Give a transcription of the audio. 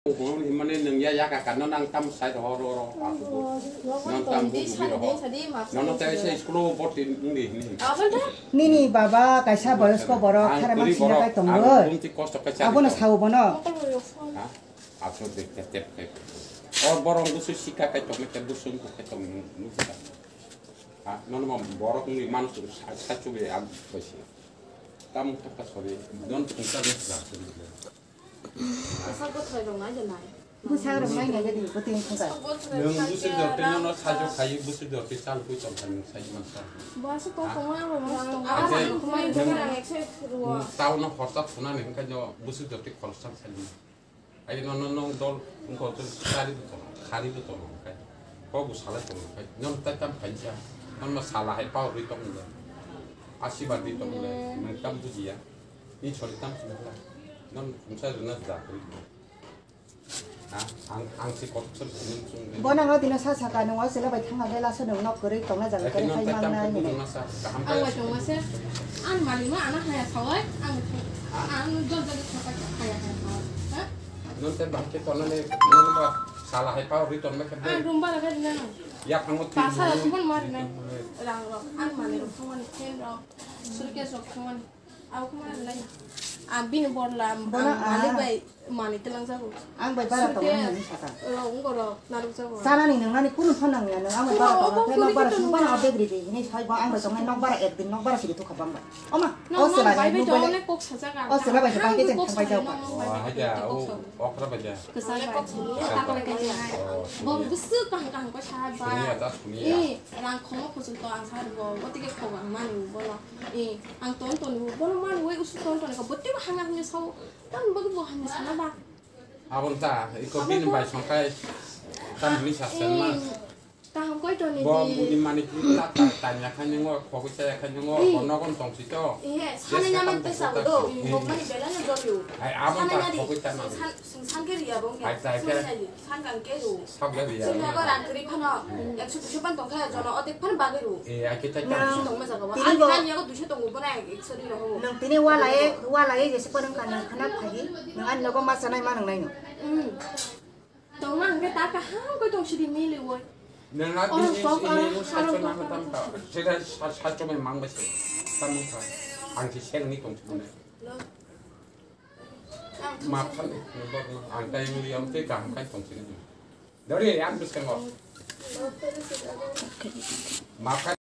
Mana neng ya kan nang tam sai ro nang tam bu nang teh saya sekolah bot ini Nini baba kaisa boyosko borok khara mansina kai tongo abona sawo bono atau dek or borong busu sika kai tong ke busun ko kai tong nusa non mom borok ni man su sachu be ag basi tam tak sore non tungsa desa 사고 털고 나잖아. 무사로 많이 내게 돼 보통 통가 능 무슨 덕때 너 사주 가이 무슨 덕때 살고 좀 하는 사이만 사 뭐서 또 그만하고 그만 그만 그냥 엑셀 들어와. 싸우는 벌써 분하네 그러니까 너 무슨 덕때 벌써 살리 아니 너는 너 그거 좀 살이도 더 가리도 더 그러니까 거기 살아 좀 넌 따뜻한 반지야 넌뭐 살아 해 파워 우리 동네 아시바디 동네 넌 땀부지야 이 저리 땀 쓰는다 넌 공사를 넣었다 angsi kotor sini. Bona ngau tina sa saka nungwa sila bai thanga bela so nung nok kori tongna jang kari hai mang na ni. Angwa tungwa se an malima anak haya sawai ang jol jol thaka haya sawai. Ha? Non te bangke tona ne non ba salah hai pa ri ton me kade. Rumba laga dina. Ya pangot. Pasa tuman marne. Rang ro an mane ro thongan ken ro surke sok thongan au kuma lai. Bin borla mane bai mane telang sago. Ang bai bara tongna ni saka. ungoro naru sago. Sana ni nang nani kunun thonang ya nang ang bai bara tongna pe nok bara sumpana update ri de ni sai ba ang bai tongna nok bara ek din nok bara sidi tu khabang ba. Oma o sela bai nu bai 꼭 찾아가. o sela bai bai ke chen thang bai jaw ba. Haja okra baja. Kesana 꼭 tak lagi hai. Bo busu kang ko sha ba. Ini atas ini. Rang khomo phusul to ang sar bo otike ko ang manu bola. Ang ton ton bola man we usu ton ton ko botti ba hanga ni sau tan bo bo hanga sana ba. Abon ta iko bin bai sangkai tam ni sasen ma. Taham koi to ni. Bo muni mani kita tanya kan yang ko ko saya kan yang ono kon tong sito. Iya, sana nyaman te sa do. Bo mani bela na do yu. Ai abon ta ko ko tama. 산계리야 뭔가 산강계로 sabgariya. 지금 안 그리 파나 약속 2번 동타야 저는 어디 파는 바기로 kita 무슨 동매사가 와 아니 얘가 2시 동안 5번에 엑셀이로 하고 Nang tini walai je sepanang kana kana phagi nang an logo ma sanai ma nang nai no. 동만 게 다가 한거 동시리 밀리고 내가 ini 사촌 하면 담다. 제가 사촌에 망bes어. 담다. 안기 생니 동치네. makan angkai meliam te kam kai tong sini dari yang bisa ngok makan